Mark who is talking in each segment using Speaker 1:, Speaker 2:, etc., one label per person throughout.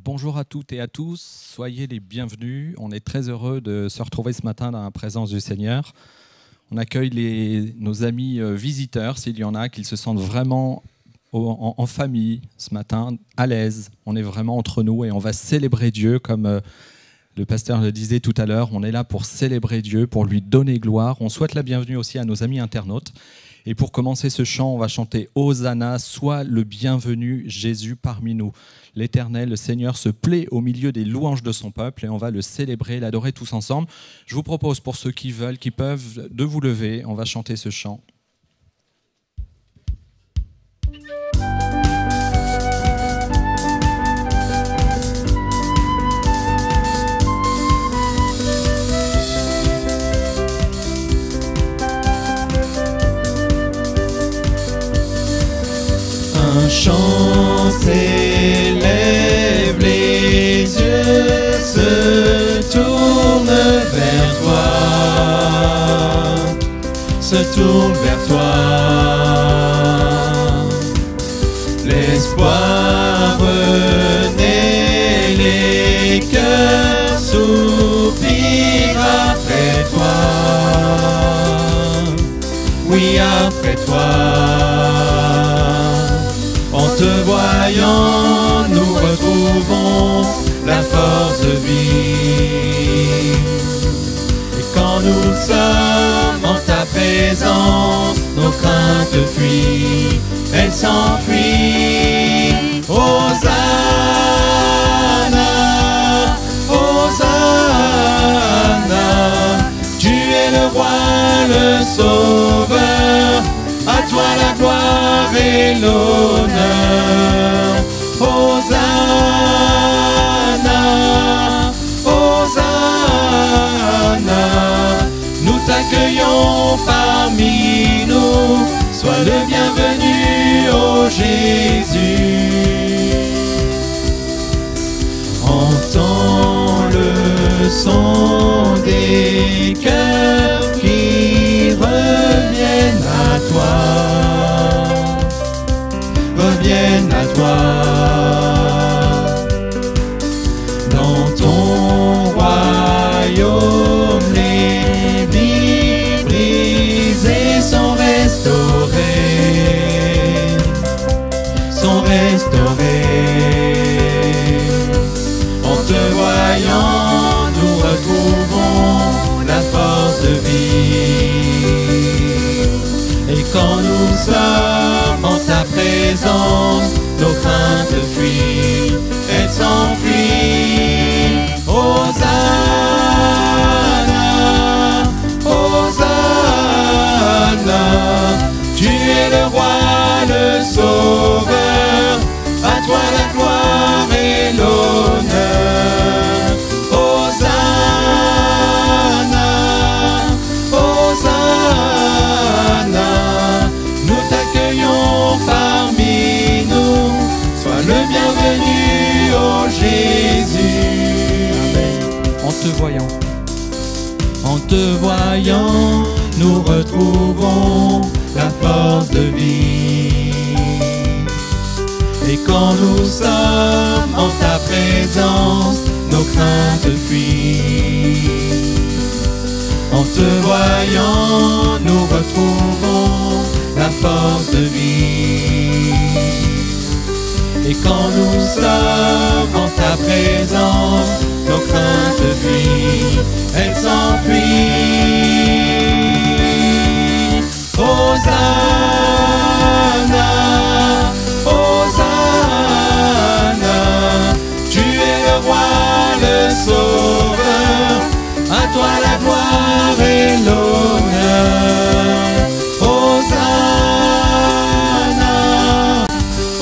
Speaker 1: Bonjour à toutes et à tous, soyez les bienvenus. On est très heureux de se retrouver ce matin dans la présence du Seigneur. On accueille nos amis visiteurs, s'il y en a, qu'ils se sentent vraiment en famille ce matin, à l'aise. On est vraiment entre nous et on va célébrer Dieu comme le pasteur le disait tout à l'heure. On est là pour célébrer Dieu, pour lui donner gloire. On souhaite la bienvenue aussi à nos amis internautes. Et pour commencer ce chant, on va chanter « Hosanna, sois le bienvenu, Jésus parmi nous ». L'Éternel, le Seigneur, se plaît au milieu des louanges de son peuple et on va le célébrer, l'adorer tous ensemble. Je vous propose, pour ceux qui veulent, qui peuvent, de vous lever. On va chanter ce chant.
Speaker 2: Un chant s'élève, les yeux se tournent vers toi, se tournent vers toi. L'espoir renaît, les cœurs soupirent après toi. Oui, après toi. En te voyant, nous retrouvons la force de vie. Et quand nous sommes en ta présence, nos craintes fuient, elles s'enfuient. Hosanna, Hosanna, tu es le roi, le sauveur. À toi la gloire et l'honneur. Hosanna, Hosanna, nous t'accueillons parmi nous. Sois le bienvenu, ô Jésus. Entends le son des cœurs qui reviennent à toi, reviennent à toi. Dans ton royaume, les vies brisées sont restaurées, sont restaurées. En te voyant, nous retrouvons la force de vie. Et quand nous sommes en ta présence, nos craintes fuient, elles s'enfuient. Hosanna, Hosanna, tu es le roi, le sauveur. À toi la gloire et l'honneur. Hosanna, Hosanna, nous t'accueillons parmi nous. Sois le bienvenu, ô Jésus.
Speaker 1: Amen.
Speaker 2: En te voyant, nous retrouvons la force de vie. Et quand nous sommes en ta présence, nos craintes fuient. En te voyant, nous retrouvons la force de vie. Et quand nous sommes en ta présence, nos craintes fuient, elles s'enfuient. Hosanna, Hosanna, tu es le roi, le sauveur. À toi la gloire et l'honneur. Hosanna,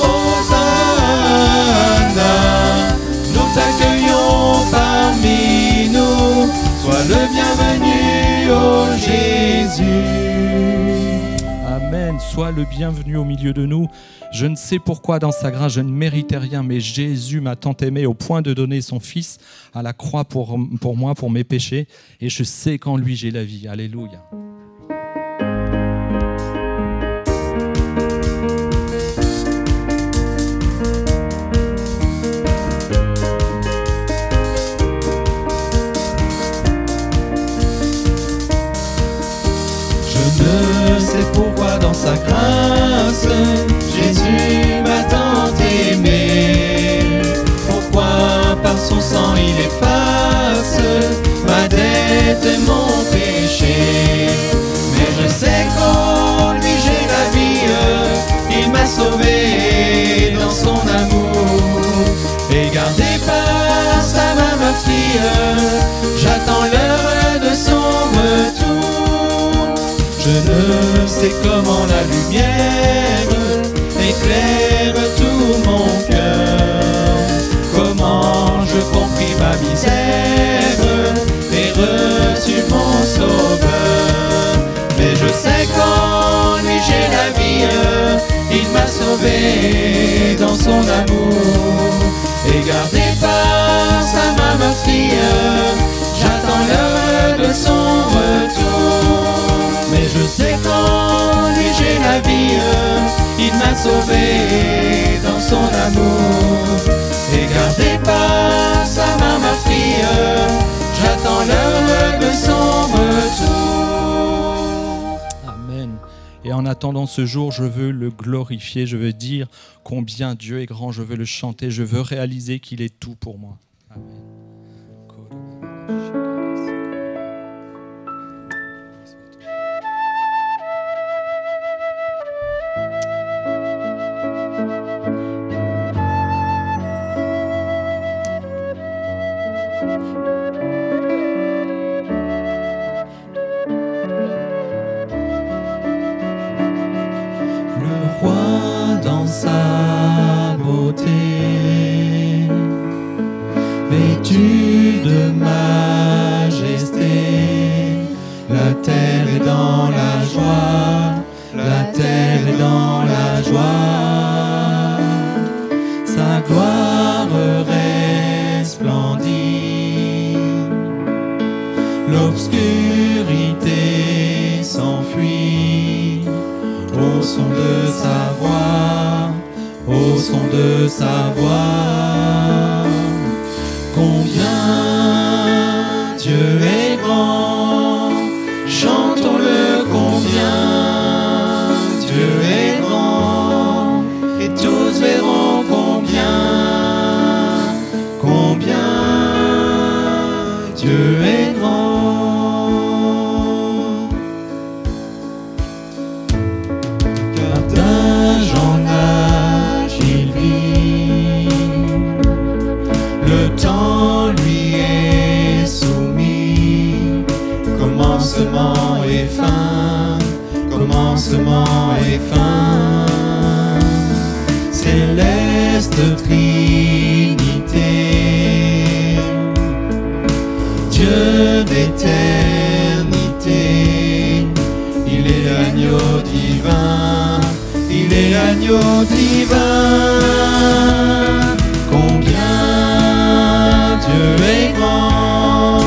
Speaker 2: Hosanna, nous t'accueillons parmi nous. Sois le bienvenu, ô Jésus.
Speaker 1: Amen. Sois le bienvenu au milieu de nous. Je ne sais pourquoi dans sa grâce je ne méritais rien, mais Jésus m'a tant aimé au point de donner son Fils à la croix pour moi, pour mes péchés. Et je sais qu'en lui j'ai la vie. Alléluia.
Speaker 2: sang il efface ma dette et mon péché. Mais je sais qu'en lui j'ai la vie, il m'a sauvé dans son amour. Et gardé par sa main ma fille, j'attends l'heure de son retour. Je ne sais comment la lumière éclaire tout mon cœur, comment je compris ma misère et reçu mon sauveur. Mais je sais qu'en lui j'ai la vie, il m'a sauvé dans son amour. Et gardé par sa main ma fille, j'attends l'heure de son retour. Mais je sais qu'en lui j'ai la vie, il m'a sauvé dans son amour. Et gardé par sa main ma fille, j'attends l'heure de son retour.
Speaker 1: Amen. Et en attendant ce jour, je veux le glorifier, je veux dire combien Dieu est grand, je veux le chanter, je veux réaliser qu'il est tout pour moi. Amen.
Speaker 2: Dans sa beauté, vêtu de majesté, la terre est dans la joie, la terre est dans la joie, sa gloire resplendit, l'obscurité s'enfuit au son de sa voix, au son de sa voix. Combien Dieu est grand, chantons-le combien Dieu est grand, et tous verront combien Dieu est grand. Car d'âge en âge il vit, le temps lui est soumis, commencement et fin, commencement et fin, céleste Trinité, Dieu d'éternité, il est l'agneau divin, il est l'agneau divin. Combien Dieu est grand,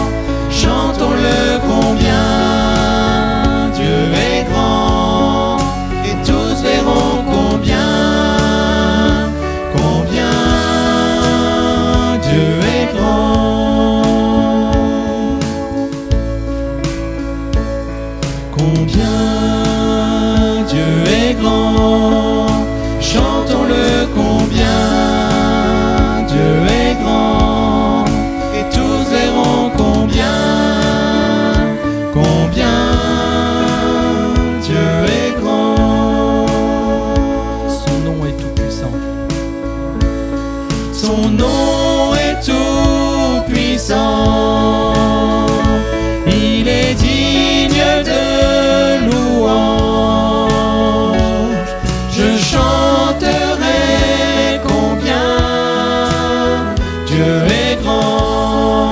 Speaker 2: chantons-le combien Dieu est grand, et tous verront combien Dieu est grand. Combien Dieu est grand, chantons-le combien Dieu est grand, et tous verront combien Dieu est grand.
Speaker 1: Son nom est tout puissant.
Speaker 2: Son nom est tout puissant, il est digne de louange. Je chanterai combien Dieu est grand.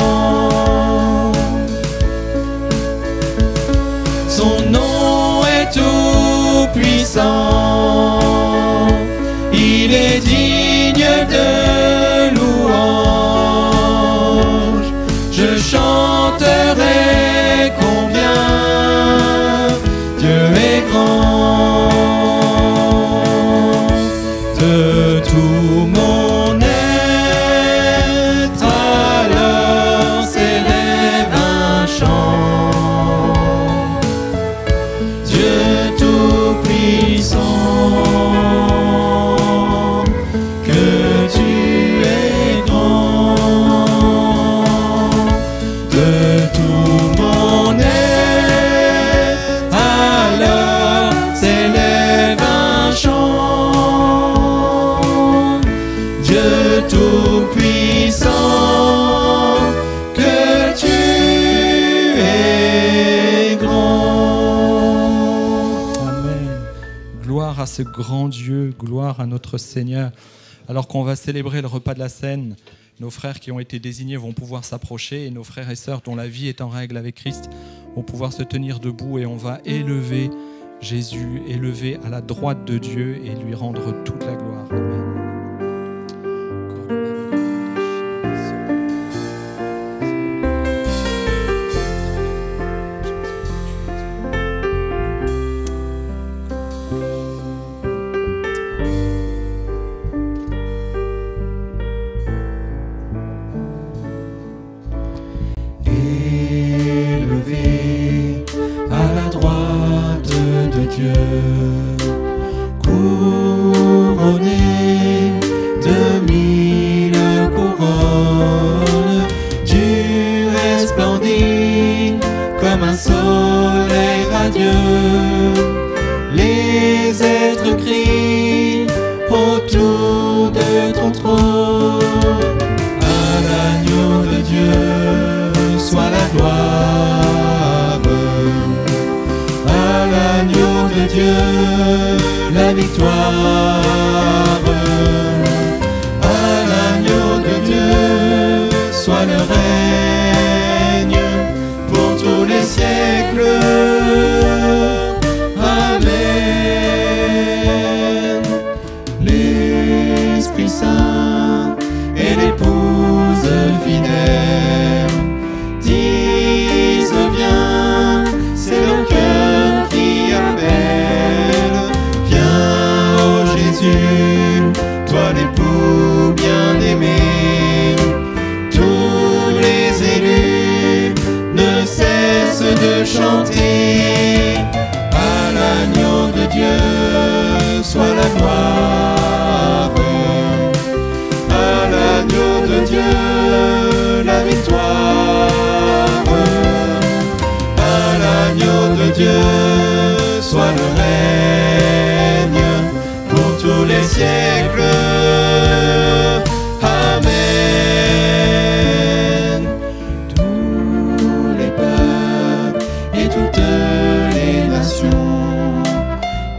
Speaker 2: Son nom est tout puissant, il est digne de louange. Je chante Tout-Puissant, que tu es grand.
Speaker 1: Amen. Gloire à ce grand Dieu, gloire à notre Seigneur. Alors qu'on va célébrer le repas de la Cène, nos frères qui ont été désignés vont pouvoir s'approcher et nos frères et sœurs dont la vie est en règle avec Christ vont pouvoir se tenir debout et on va élever Jésus, élever à la droite de Dieu et lui rendre toute la gloire. Amen.
Speaker 2: Élevé à la droite de Dieu, couronné de 1000 couronnes, tu resplendis comme un soleil radieux. Les êtres crient autour de ton trône. À l'agneau de Dieu soit la gloire, à l'agneau de Dieu la victoire, à l'agneau de Dieu soit le règne pour tous les siècles. Amen. L'Esprit Saint et l'épouse fidèle disent viens, c'est le cœur qui appelle. Viens, ô Jésus, toi l'époux bien-aimé. Tous les élus ne cessent de chanter. À l'agneau de Dieu soit la gloire. À l'agneau de Dieu la victoire. À l'agneau de Dieu soit le règne pour tous les siècles. Amen. Tous les peuples et toutes les nations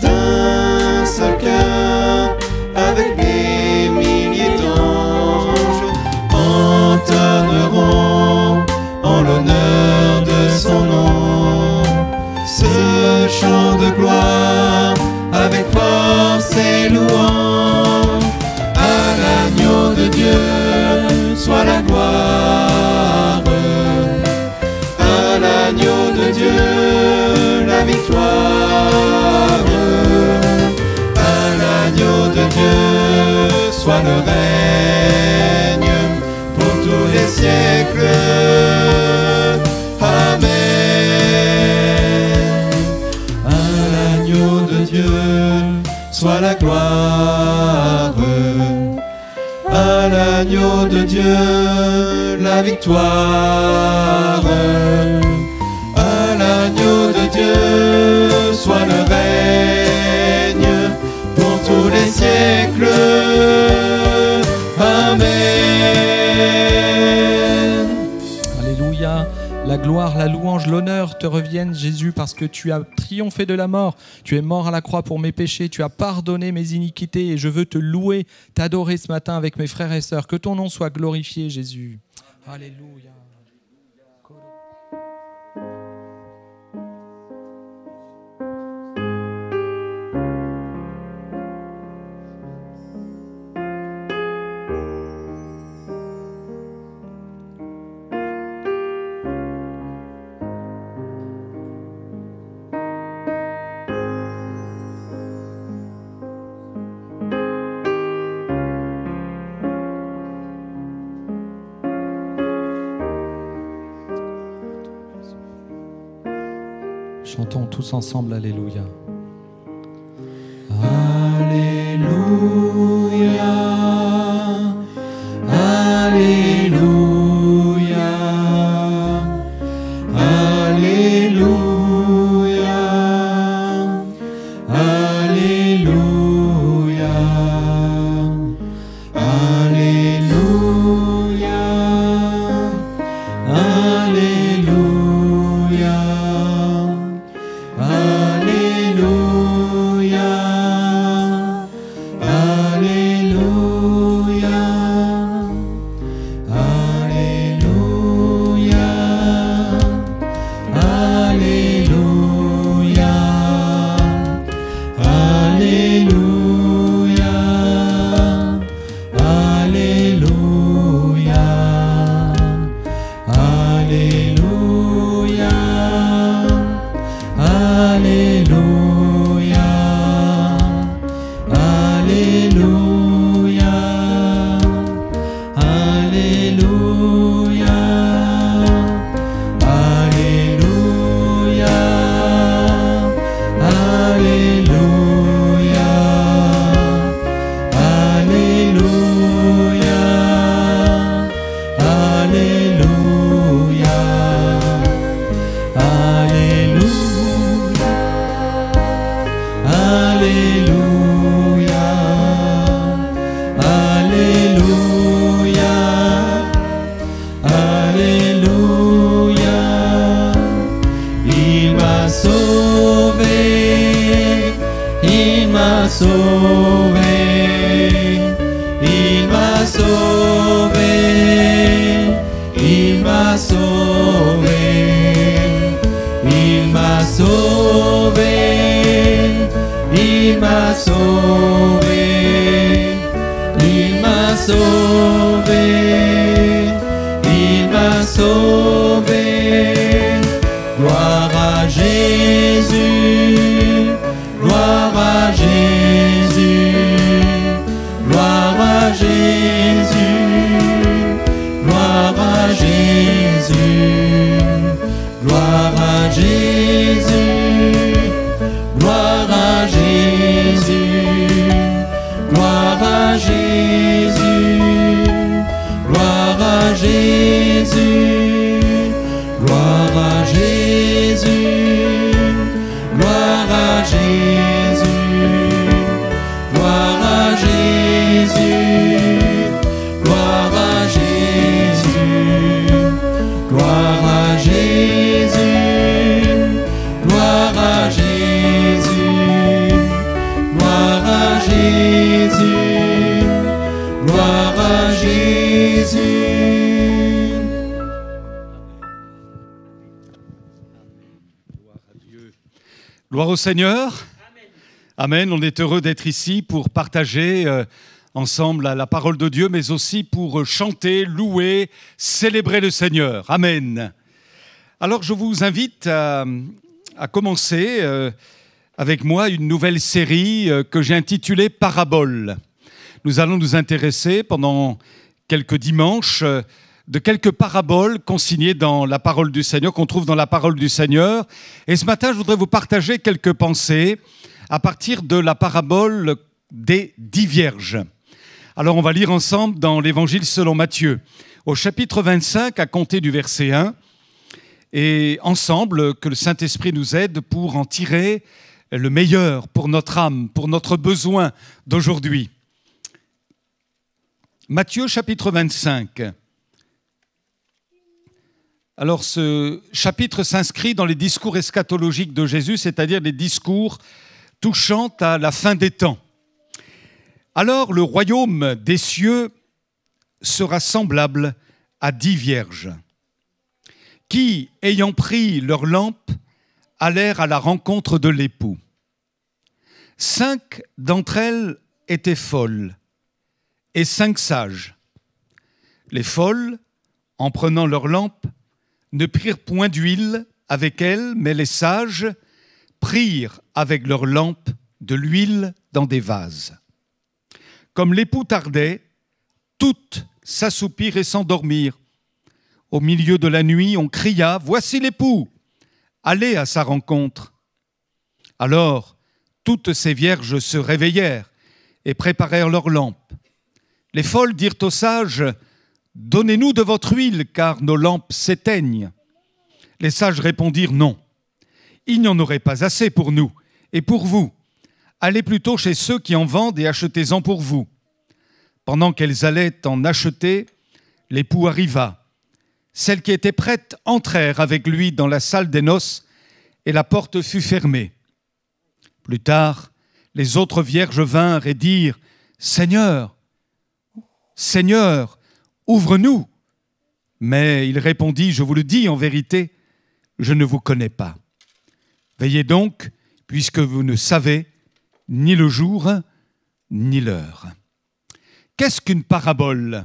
Speaker 2: d'un seul cœur avec des milliers d'anges entonneront en l'honneur de son nom ce chant de gloire avec force et louange. À l'agneau de Dieu soit la gloire, à l'agneau de Dieu la victoire, à l'agneau de Dieu soit le règne pour tous les siècles. Amen. À l'agneau de Dieu soit la gloire, à l'agneau de Dieu la victoire, à l'agneau de Dieu soit le règne pour tous les siècles. Amen.
Speaker 1: Alléluia. La gloire, la louange, l'honneur te reviennent, Jésus, parce que tu as triomphé de la mort. Tu es mort à la croix pour mes péchés. Tu as pardonné mes iniquités et je veux te louer, t'adorer ce matin avec mes frères et sœurs. Que ton nom soit glorifié, Jésus. Alléluia. Chantons tous ensemble, Alléluia.
Speaker 2: Alléluia, Alléluia, Alléluia, Alléluia, Alléluia. sauvé, il m'a sauvé, il m'a sauvé, il m'a sauvé, il m'a sauvé, il m'a sauvé. Gloire à Jésus, gloire à Jésus, gloire à Jésus, gloire à Jésus, gloire à Jésus, gloire à Jésus, gloire à Jésus, gloire à Jésus, gloire à Jésus, gloire à Jésus, gloire à Jésus, gloire à Jésus, gloire à Jésus, gloire à Jésus, gloire à Jésus, gloire à Jésus.
Speaker 3: Gloire au Seigneur. Amen. On est heureux d'être ici pour partager ensemble la parole de Dieu, mais aussi pour chanter, louer, célébrer le Seigneur. Amen. Alors je vous invite à commencer avec moi une nouvelle série que j'ai intitulée Paraboles. Nous allons nous intéresser pendant quelques dimanches de quelques paraboles consignées dans la parole du Seigneur, qu'on trouve dans la parole du Seigneur. Et ce matin, je voudrais vous partager quelques pensées à partir de la parabole des 10 vierges. Alors, on va lire ensemble dans l'Évangile selon Matthieu, au chapitre 25, à compter du verset 1, et ensemble, que le Saint-Esprit nous aide pour en tirer le meilleur pour notre âme, pour notre besoin d'aujourd'hui. Matthieu, chapitre 25. Alors, ce chapitre s'inscrit dans les discours eschatologiques de Jésus, c'est-à-dire les discours touchant à la fin des temps. Alors, le royaume des cieux sera semblable à 10 vierges qui, ayant pris leurs lampes, allèrent à la rencontre de l'époux. 5 d'entre elles étaient folles et 5 sages. Les folles, en prenant leurs lampes, ne prirent point d'huile avec elles, mais les sages prirent avec leurs lampes de l'huile dans des vases. Comme l'époux tardait, toutes s'assoupirent et s'endormirent. Au milieu de la nuit, on cria « Voici l'époux, allez à sa rencontre !» Alors, toutes ces vierges se réveillèrent et préparèrent leurs lampes. Les folles dirent aux sages « Donnez-nous de votre huile, car nos lampes s'éteignent. » Les sages répondirent « Non, il n'y en aurait pas assez pour nous et pour vous. Allez plutôt chez ceux qui en vendent et achetez-en pour vous. » Pendant qu'elles allaient en acheter, l'époux arriva. Celles qui étaient prêtes entrèrent avec lui dans la salle des noces et la porte fut fermée. Plus tard, les autres vierges vinrent et dirent « Seigneur, Seigneur, ouvre-nous !» Mais il répondit « Je vous le dis en vérité, je ne vous connais pas. Veillez donc, puisque vous ne savez ni le jour ni l'heure. » Qu'est-ce qu'une parabole ?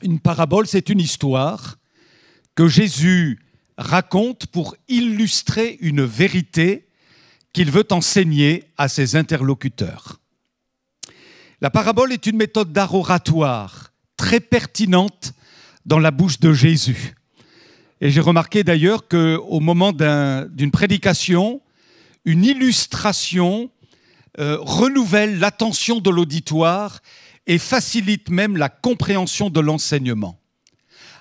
Speaker 3: Une parabole, c'est une histoire que Jésus raconte pour illustrer une vérité qu'il veut enseigner à ses interlocuteurs. La parabole est une méthode d'art oratoire très pertinente dans la bouche de Jésus. Et j'ai remarqué d'ailleurs qu'au moment d'une prédication, une illustration renouvelle l'attention de l'auditoire et facilite même la compréhension de l'enseignement.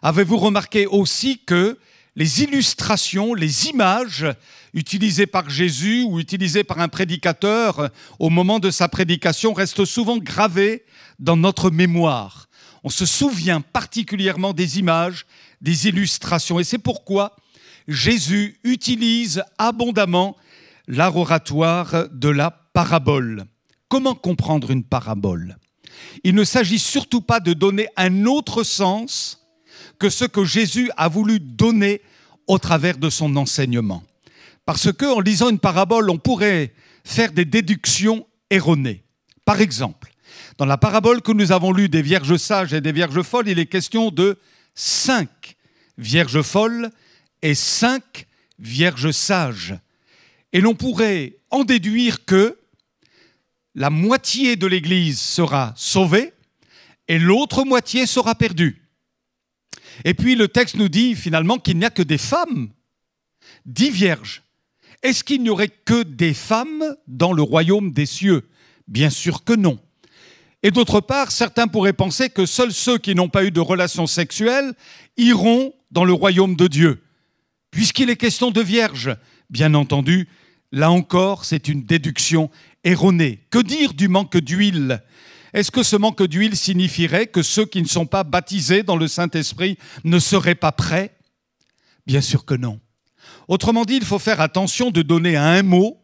Speaker 3: Avez-vous remarqué aussi que les illustrations, les images utilisées par Jésus ou utilisées par un prédicateur au moment de sa prédication restent souvent gravées dans notre mémoire. On se souvient particulièrement des images, des illustrations. Et c'est pourquoi Jésus utilise abondamment l'art oratoire de la parabole. Comment comprendre une parabole ? Il ne s'agit surtout pas de donner un autre sens que ce que Jésus a voulu donner au travers de son enseignement. Parce qu'en lisant une parabole, on pourrait faire des déductions erronées. Par exemple, dans la parabole que nous avons lue des vierges sages et des vierges folles, il est question de 5 vierges folles et 5 vierges sages. Et l'on pourrait en déduire que la moitié de l'Église sera sauvée et l'autre moitié sera perdue. Et puis le texte nous dit finalement qu'il n'y a que des femmes, 10 vierges. Est-ce qu'il n'y aurait que des femmes dans le royaume des cieux? Bien sûr que non. Et d'autre part, certains pourraient penser que seuls ceux qui n'ont pas eu de relations sexuelles iront dans le royaume de Dieu. Puisqu'il est question de vierges, bien entendu, là encore, c'est une déduction erronée. Que dire du manque d'huile? Est-ce que ce manque d'huile signifierait que ceux qui ne sont pas baptisés dans le Saint-Esprit ne seraient pas prêts? Bien sûr que non. Autrement dit, il faut faire attention de donner à un mot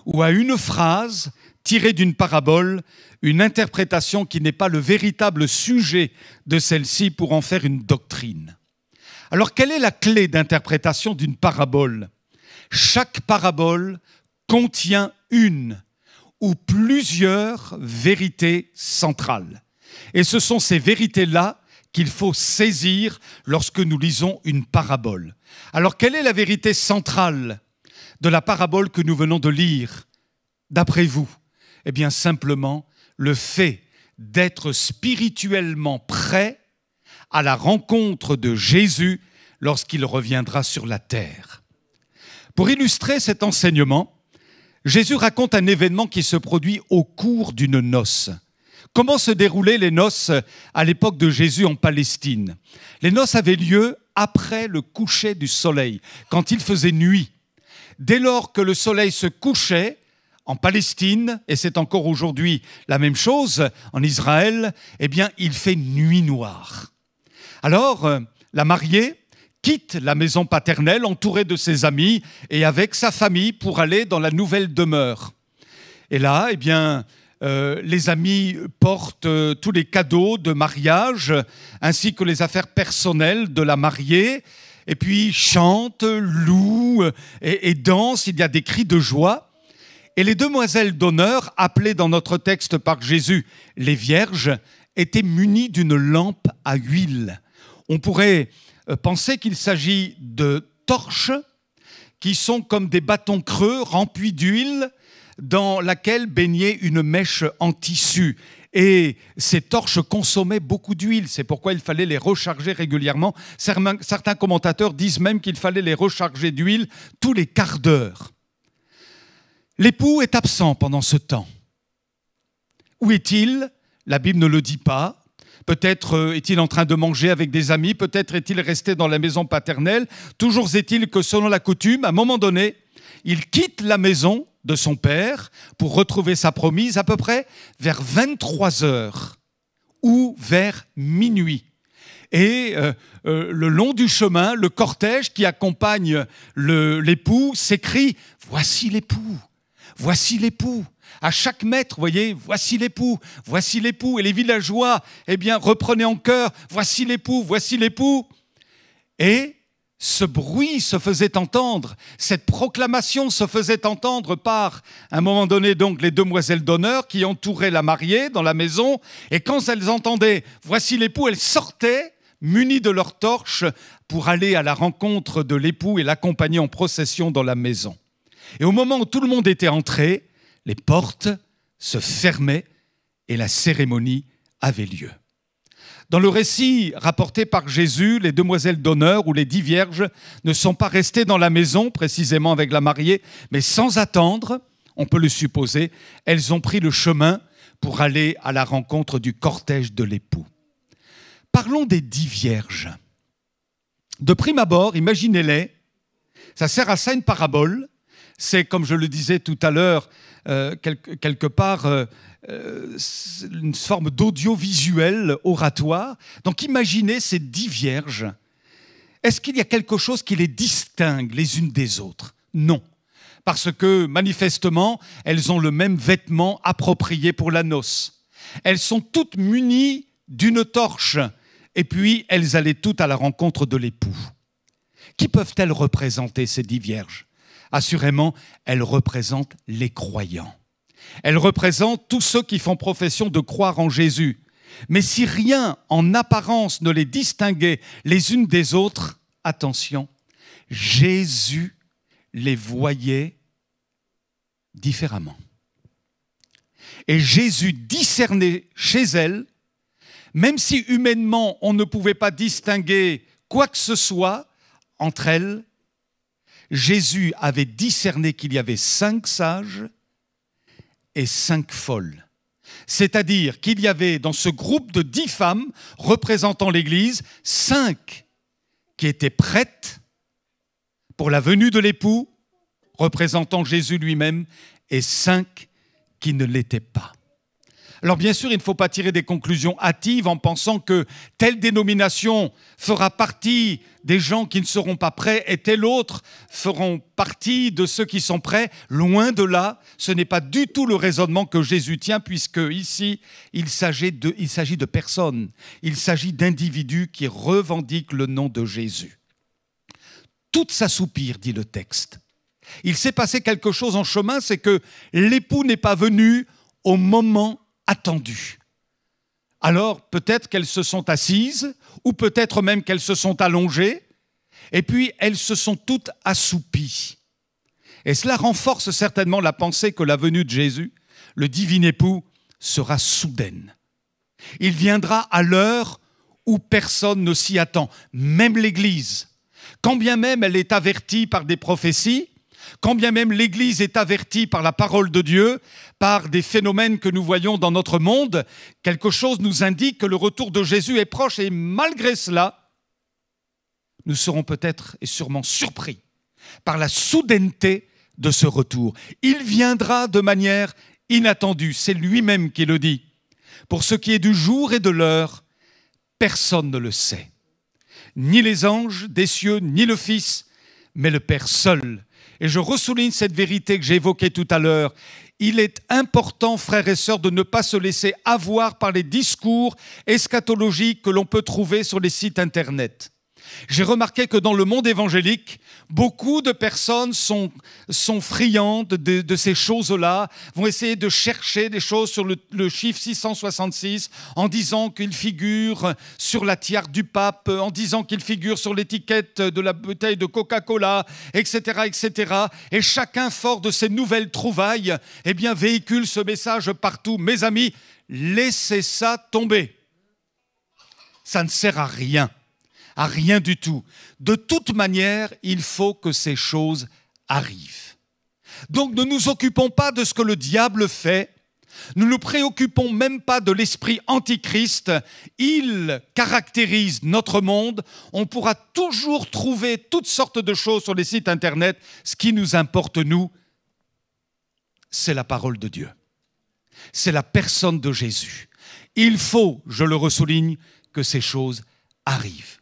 Speaker 3: ou à une phrase tirée d'une parabole une interprétation qui n'est pas le véritable sujet de celle-ci pour en faire une doctrine. Alors, quelle est la clé d'interprétation d'une parabole? Chaque parabole contient une ou plusieurs vérités centrales. Et ce sont ces vérités-là qu'il faut saisir lorsque nous lisons une parabole. Alors, quelle est la vérité centrale de la parabole que nous venons de lire, d'après vous? Eh bien, simplement, le fait d'être spirituellement prêt à la rencontre de Jésus lorsqu'il reviendra sur la terre. Pour illustrer cet enseignement, Jésus raconte un événement qui se produit au cours d'une noce. Comment se déroulaient les noces à l'époque de Jésus en Palestine? Les noces avaient lieu après le coucher du soleil, quand il faisait nuit. Dès lors que le soleil se couchait, en Palestine, et c'est encore aujourd'hui la même chose, en Israël, eh bien, il fait nuit noire. Alors, la mariée quitte la maison paternelle, entourée de ses amis et avec sa famille pour aller dans la nouvelle demeure. Et là, eh bien, les amis portent tous les cadeaux de mariage, ainsi que les affaires personnelles de la mariée, et puis chantent, louent et dansent, il y a des cris de joie. Et les demoiselles d'honneur, appelées dans notre texte par Jésus les vierges, étaient munies d'une lampe à huile. On pourrait penser qu'il s'agit de torches qui sont comme des bâtons creux remplis d'huile dans laquelle baignait une mèche en tissu. Et ces torches consommaient beaucoup d'huile, c'est pourquoi il fallait les recharger régulièrement. Certains commentateurs disent même qu'il fallait les recharger d'huile tous les quarts d'heure. L'époux est absent pendant ce temps. Où est-il? La Bible ne le dit pas. Peut-être est-il en train de manger avec des amis, peut-être est-il resté dans la maison paternelle. Toujours est-il que selon la coutume, à un moment donné, il quitte la maison de son père pour retrouver sa promise à peu près vers 23 heures ou vers minuit. Et le long du chemin, le cortège qui accompagne l'époux s'écrie « Voici l'époux ! Voici l'époux !» À chaque mètre, vous voyez, voici l'époux, voici l'époux. Et les villageois, eh bien, reprenaient en chœur, voici l'époux, voici l'époux. Et ce bruit se faisait entendre, cette proclamation se faisait entendre par, à un moment donné, donc, les demoiselles d'honneur qui entouraient la mariée dans la maison. Et quand elles entendaient, voici l'époux, elles sortaient, munies de leurs torches, pour aller à la rencontre de l'époux et l'accompagner en procession dans la maison. Et au moment où tout le monde était entré, les portes se fermaient et la cérémonie avait lieu. Dans le récit rapporté par Jésus, les demoiselles d'honneur ou les 10 vierges ne sont pas restées dans la maison, précisément avec la mariée, mais sans attendre, on peut le supposer, elles ont pris le chemin pour aller à la rencontre du cortège de l'époux. Parlons des 10 vierges. De prime abord, imaginez-les, ça sert à ça une parabole. C'est, comme je le disais tout à l'heure, quelque part une forme d'audiovisuel oratoire. Donc imaginez ces 10 vierges. Est-ce qu'il y a quelque chose qui les distingue les unes des autres? Non. Parce que manifestement, elles ont le même vêtement approprié pour la noce. Elles sont toutes munies d'une torche. Et puis, elles allaient toutes à la rencontre de l'époux. Qui peuvent-elles représenter, ces 10 vierges? Assurément, elles représentent les croyants. Elles représentent tous ceux qui font profession de croire en Jésus. Mais si rien en apparence ne les distinguait les unes des autres, attention, Jésus les voyait différemment. Et Jésus discernait chez elles, même si humainement on ne pouvait pas distinguer quoi que ce soit entre elles, Jésus avait discerné qu'il y avait 5 sages et 5 folles. C'est-à-dire qu'il y avait dans ce groupe de 10 femmes représentant l'Église, 5 qui étaient prêtes pour la venue de l'époux, représentant Jésus lui-même, et 5 qui ne l'étaient pas. Alors bien sûr, il ne faut pas tirer des conclusions hâtives en pensant que telle dénomination fera partie des gens qui ne seront pas prêts et telle autre feront partie de ceux qui sont prêts. Loin de là, ce n'est pas du tout le raisonnement que Jésus tient, puisque ici, il s'agit de personnes, il s'agit d'individus qui revendiquent le nom de Jésus. Tout s'assoupir, dit le texte. Il s'est passé quelque chose en chemin, c'est que l'époux n'est pas venu au moment attendu. Alors, peut-être qu'elles se sont assises, ou peut-être même qu'elles se sont allongées, et puis elles se sont toutes assoupies. Et cela renforce certainement la pensée que la venue de Jésus, le divin époux, sera soudaine. Il viendra à l'heure où personne ne s'y attend, même l'Église. Quand bien même elle est avertie par des prophéties, quand bien même l'Église est avertie par la parole de Dieu, par des phénomènes que nous voyons dans notre monde, quelque chose nous indique que le retour de Jésus est proche et malgré cela, nous serons peut-être et sûrement surpris par la soudaineté de ce retour. Il viendra de manière inattendue, c'est lui-même qui le dit. Pour ce qui est du jour et de l'heure, personne ne le sait. Ni les anges des cieux, ni le Fils, mais le Père seul. Et je ressouligne cette vérité que j'ai évoquée tout à l'heure. Il est important, frères et sœurs, de ne pas se laisser avoir par les discours eschatologiques que l'on peut trouver sur les sites Internet. J'ai remarqué que dans le monde évangélique, beaucoup de personnes sont friandes de ces choses-là, vont essayer de chercher des choses sur le chiffre 666 en disant qu'il figure sur la tiare du pape, en disant qu'il figure sur l'étiquette de la bouteille de Coca-Cola, etc., etc. Et chacun, fort de ces nouvelles trouvailles, eh bien, véhicule ce message partout. Mes amis, laissez ça tomber. Ça ne sert à rien. À rien du tout. De toute manière, il faut que ces choses arrivent. Donc ne nous occupons pas de ce que le diable fait, ne nous préoccupons même pas de l'esprit antichrist, il caractérise notre monde, on pourra toujours trouver toutes sortes de choses sur les sites internet, ce qui nous importe nous, c'est la parole de Dieu, c'est la personne de Jésus. Il faut, je le ressouligne, que ces choses arrivent.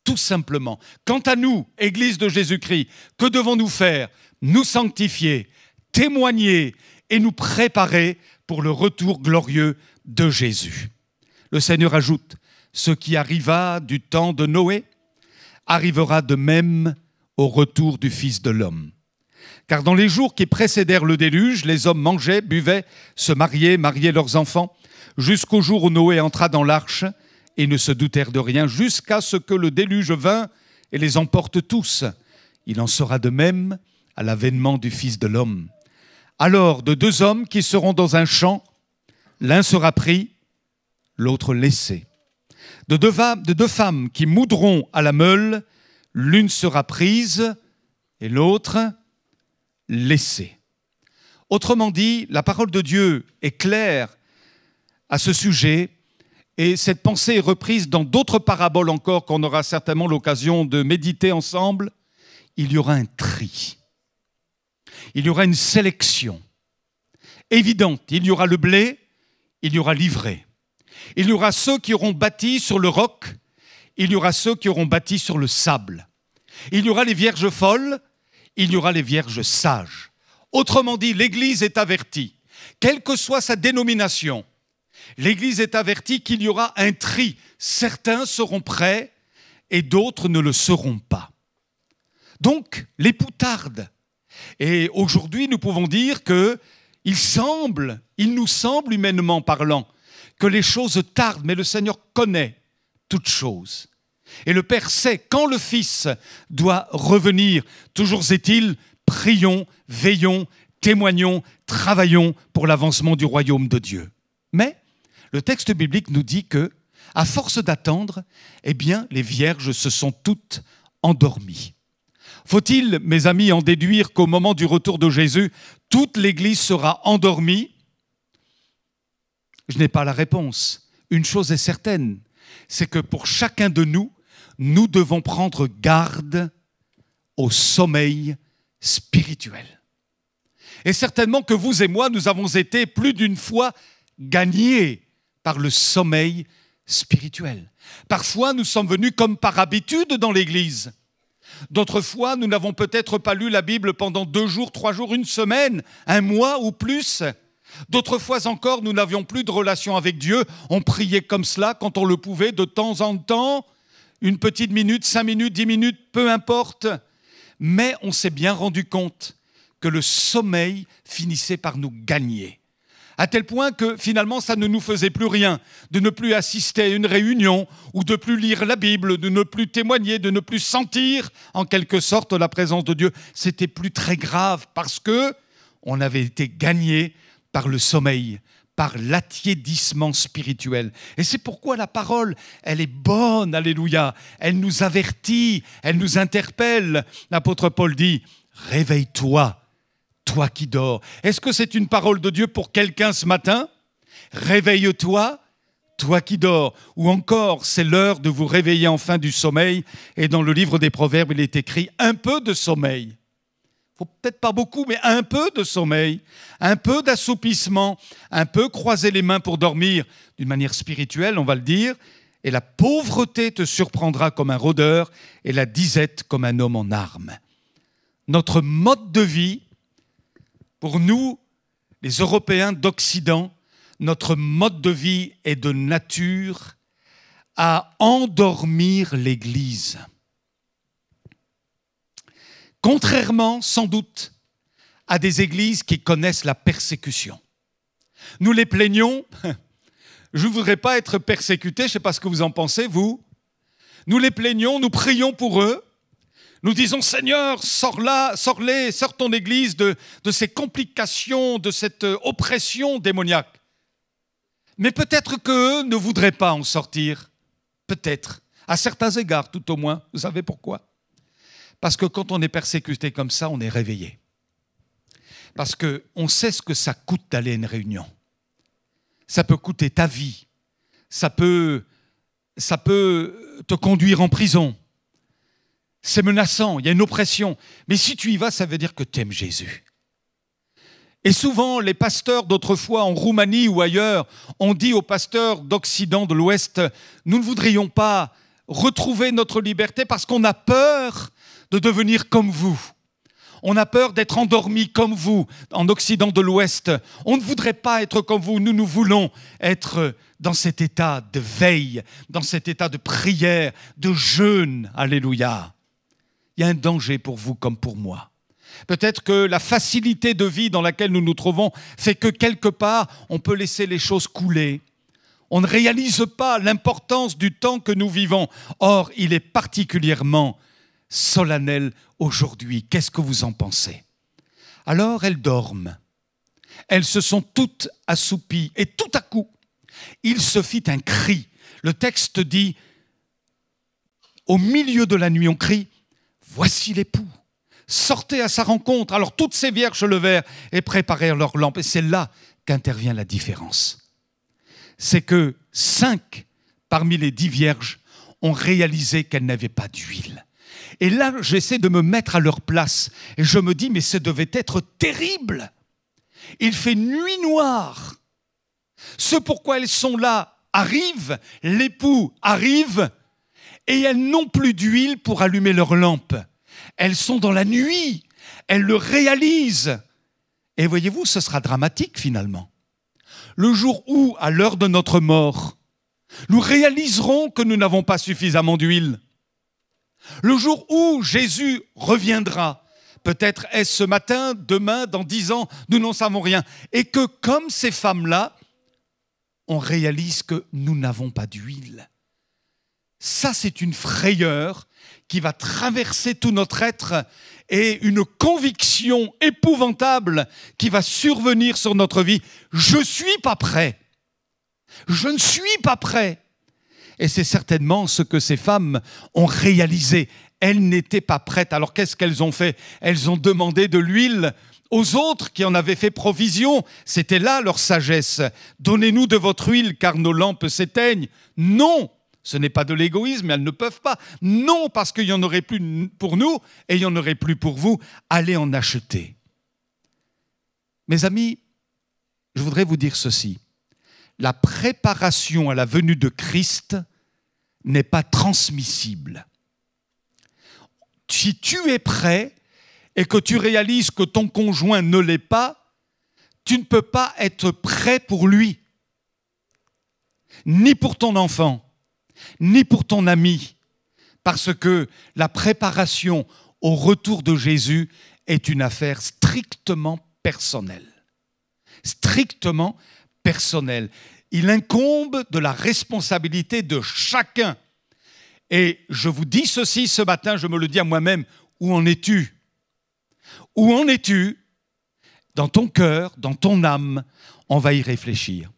Speaker 3: Tout simplement. Quant à nous, Église de Jésus-Christ, que devons-nous faire? Nous sanctifier, témoigner et nous préparer pour le retour glorieux de Jésus. Le Seigneur ajoute, ce qui arriva du temps de Noé arrivera de même au retour du Fils de l'homme. Car dans les jours qui précédèrent le déluge, les hommes mangeaient, buvaient, se mariaient leurs enfants, jusqu'au jour où Noé entra dans l'arche, et ne se doutèrent de rien jusqu'à ce que le déluge vint et les emporte tous. Il en sera de même à l'avènement du Fils de l'homme. Alors, de 2 hommes qui seront dans un champ, l'un sera pris, l'autre laissé. De deux femmes qui moudront à la meule, l'une sera prise et l'autre laissée. Autrement dit, la parole de Dieu est claire à ce sujet. Et cette pensée est reprise dans d'autres paraboles encore qu'on aura certainement l'occasion de méditer ensemble. Il y aura un tri. Il y aura une sélection évidente. Il y aura le blé, il y aura l'ivraie. Il y aura ceux qui auront bâti sur le roc, il y aura ceux qui auront bâti sur le sable. Il y aura les vierges folles, il y aura les vierges sages. Autrement dit, l'Église est avertie, quelle que soit sa dénomination, L'Église est avertie qu'il y aura un tri. Certains seront prêts et d'autres ne le seront pas. Donc, l'époux tarde. Et aujourd'hui, nous pouvons dire qu'il nous semble, humainement parlant, que les choses tardent, mais le Seigneur connaît toutes choses. Et le Père sait quand le Fils doit revenir. Toujours est-il, prions, veillons, témoignons, travaillons pour l'avancement du royaume de Dieu. Mais le texte biblique nous dit que, à force d'attendre, eh bien, les vierges se sont toutes endormies. Faut-il, mes amis, en déduire qu'au moment du retour de Jésus, toute l'Église sera endormie? Je n'ai pas la réponse. Une chose est certaine, c'est que pour chacun de nous, nous devons prendre garde au sommeil spirituel. Et certainement que vous et moi, nous avons été plus d'une fois gagnés par le sommeil spirituel. Parfois, nous sommes venus comme par habitude dans l'Église. D'autres fois, nous n'avons peut-être pas lu la Bible pendant 2 jours, 3 jours, 1 semaine, 1 mois ou plus. D'autres fois encore, nous n'avions plus de relation avec Dieu. On priait comme cela quand on le pouvait, de temps en temps, une petite minute, 5 minutes, 10 minutes, peu importe. Mais on s'est bien rendu compte que le sommeil finissait par nous gagner. À tel point que finalement, ça ne nous faisait plus rien de ne plus assister à une réunion ou de plus lire la Bible, de ne plus témoigner, de ne plus sentir en quelque sorte la présence de Dieu. C'était plus très grave parce que on avait été gagné par le sommeil, par l'attiédissement spirituel. Et c'est pourquoi la parole, elle est bonne, alléluia. Elle nous avertit, elle nous interpelle. L'apôtre Paul dit, réveille-toi, toi qui dors. Est-ce que c'est une parole de Dieu pour quelqu'un ce matin? Réveille-toi, toi qui dors. Ou encore, c'est l'heure de vous réveiller enfin du sommeil. Et dans le livre des Proverbes, il est écrit un peu de sommeil. Faut peut-être pas beaucoup, mais un peu de sommeil, un peu d'assoupissement, un peu croiser les mains pour dormir, d'une manière spirituelle, on va le dire. Et la pauvreté te surprendra comme un rôdeur et la disette comme un homme en armes. Notre mode de vie, pour nous, les Européens d'Occident, notre mode de vie est de nature à endormir l'Église. Contrairement, sans doute, à des églises qui connaissent la persécution. Nous les plaignons. Je ne voudrais pas être persécuté, je ne sais pas ce que vous en pensez, vous. Nous les plaignons, nous prions pour eux. Nous disons, Seigneur, sors ton Église de ces complications, de cette oppression démoniaque. Mais peut-être qu'eux ne voudraient pas en sortir. Peut-être. À certains égards, tout au moins. Vous savez pourquoi? Parce que quand on est persécuté comme ça, on est réveillé. Parce qu'on sait ce que ça coûte d'aller à une réunion. Ça peut coûter ta vie. Ça peut te conduire en prison. C'est menaçant, il y a une oppression. Mais si tu y vas, ça veut dire que tu aimes Jésus. Et souvent, les pasteurs d'autrefois en Roumanie ou ailleurs ont dit aux pasteurs d'Occident, de l'Ouest, nous ne voudrions pas retrouver notre liberté parce qu'on a peur de devenir comme vous. On a peur d'être endormis comme vous en Occident de l'Ouest. On ne voudrait pas être comme vous. Nous voulons être dans cet état de veille, dans cet état de prière, de jeûne. Alléluia. Il y a un danger pour vous comme pour moi. Peut-être que la facilité de vie dans laquelle nous nous trouvons fait que quelque part, on peut laisser les choses couler. On ne réalise pas l'importance du temps que nous vivons. Or, il est particulièrement solennel aujourd'hui. Qu'est-ce que vous en pensez? Alors, elles dorment. Elles se sont toutes assoupies. Et tout à coup, il se fit un cri. Le texte dit, au milieu de la nuit, on crie, voici l'époux. Sortez à sa rencontre. Alors toutes ces vierges se levèrent et préparèrent leurs lampes. Et c'est là qu'intervient la différence. C'est que 5 parmi les 10 vierges ont réalisé qu'elles n'avaient pas d'huile. Et là, j'essaie de me mettre à leur place. Et je me dis, mais ça devait être terrible. Il fait nuit noire. Ce pourquoi elles sont là arrive, l'époux arrive, et elles n'ont plus d'huile pour allumer leur lampe. Elles sont dans la nuit, elles le réalisent. Et voyez-vous, ce sera dramatique finalement. le jour où, à l'heure de notre mort, nous réaliserons que nous n'avons pas suffisamment d'huile. Le jour où Jésus reviendra, peut-être est-ce ce matin, demain, dans 10 ans, nous n'en savons rien. Et que comme ces femmes-là, on réalise que nous n'avons pas d'huile. Ça, c'est une frayeur qui va traverser tout notre être et une conviction épouvantable qui va survenir sur notre vie. Je ne suis pas prêt. Je ne suis pas prêt. Et c'est certainement ce que ces femmes ont réalisé. Elles n'étaient pas prêtes. Alors qu'est-ce qu'elles ont fait? Elles ont demandé de l'huile aux autres qui en avaient fait provision. C'était là leur sagesse. Donnez-nous de votre huile car nos lampes s'éteignent. Non, ce n'est pas de l'égoïsme, elles ne peuvent pas. Non, parce qu'il n'y en aurait plus pour nous et il n'y en aurait plus pour vous. Allez en acheter. Mes amis, je voudrais vous dire ceci. La préparation à la venue de Christ n'est pas transmissible. Si tu es prêt et que tu réalises que ton conjoint ne l'est pas, tu ne peux pas être prêt pour lui, ni pour ton enfant, ni pour ton ami, parce que la préparation au retour de Jésus est une affaire strictement personnelle. Strictement personnelle. Il incombe de la responsabilité de chacun. Et je vous dis ceci ce matin, je me le dis à moi-même, où en es-tu? Où en es-tu? Dans ton cœur, dans ton âme, on va y réfléchir.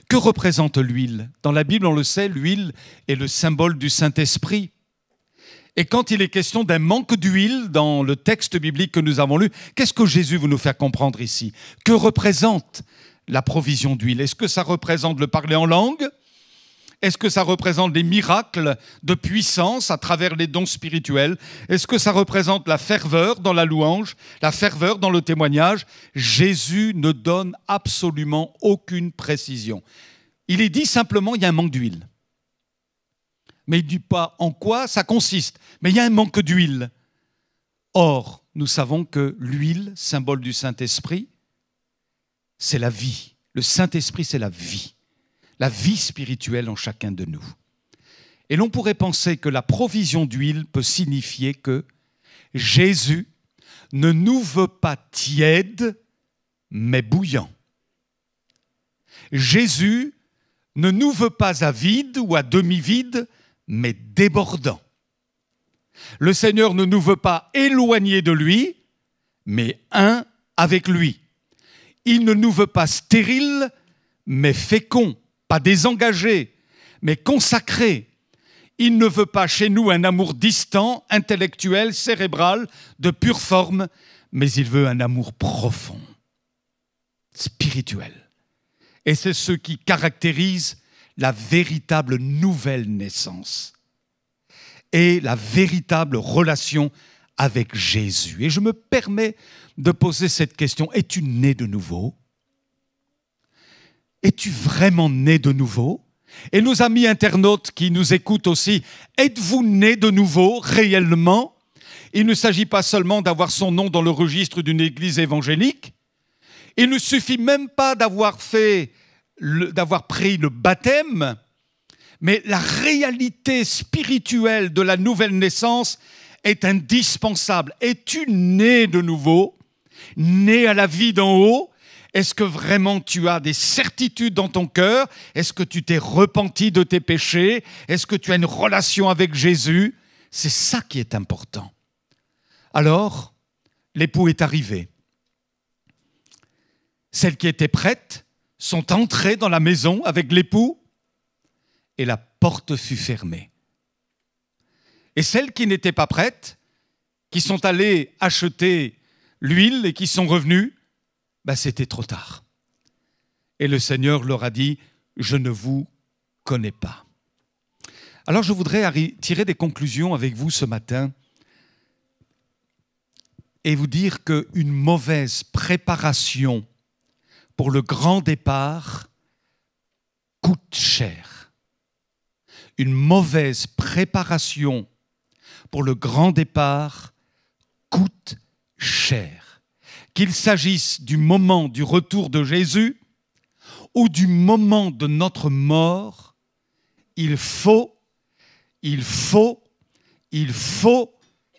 Speaker 3: Que représente l'huile? Dans la Bible, on le sait, l'huile est le symbole du Saint-Esprit. Et quand il est question d'un manque d'huile dans le texte biblique que nous avons lu, qu'est-ce que Jésus veut nous faire comprendre ici? Que représente la provision d'huile? Est-ce que ça représente le parler en langue? Est-ce que ça représente des miracles de puissance à travers les dons spirituels? Est-ce que ça représente la ferveur dans la louange, la ferveur dans le témoignage? Jésus ne donne absolument aucune précision. Il est dit simplement, il y a un manque d'huile. Mais il ne dit pas en quoi ça consiste. Mais il y a un manque d'huile. Or, nous savons que l'huile, symbole du Saint-Esprit, c'est la vie. Le Saint-Esprit, c'est la vie spirituelle en chacun de nous. Et l'on pourrait penser que la provision d'huile peut signifier que Jésus ne nous veut pas tiède, mais bouillant. Jésus ne nous veut pas à vide ou à demi-vide, mais débordant. Le Seigneur ne nous veut pas éloignés de lui, mais un avec lui. Il ne nous veut pas stériles, mais féconds, pas désengagés, mais consacrés. Il ne veut pas chez nous un amour distant, intellectuel, cérébral, de pure forme, mais il veut un amour profond, spirituel. Et c'est ce qui caractérise la véritable nouvelle naissance et la véritable relation avec Jésus. Et je me permets de poser cette question. Es-tu né de nouveau? Es-tu vraiment né de nouveau? Et nos amis internautes qui nous écoutent aussi, êtes-vous né de nouveau réellement? Il ne s'agit pas seulement d'avoir son nom dans le registre d'une église évangélique. Il ne suffit même pas d'avoir pris le baptême, mais la réalité spirituelle de la nouvelle naissance est indispensable. Es-tu né de nouveau, né à la vie d'en haut? Est-ce que vraiment tu as des certitudes dans ton cœur? Est-ce que tu t'es repenti de tes péchés? Est-ce que tu as une relation avec Jésus? C'est ça qui est important. Alors, l'époux est arrivé. Celles qui étaient prêtes sont entrées dans la maison avec l'époux et la porte fut fermée. Et celles qui n'étaient pas prêtes, qui sont allées acheter l'huile et qui sont revenues, c'était trop tard. Et le Seigneur leur a dit, je ne vous connais pas. Alors je voudrais tirer des conclusions avec vous ce matin et vous dire qu'une mauvaise préparation pour le grand départ coûte cher. Une mauvaise préparation pour le grand départ coûte cher. Qu'il s'agisse du moment du retour de Jésus ou du moment de notre mort, il faut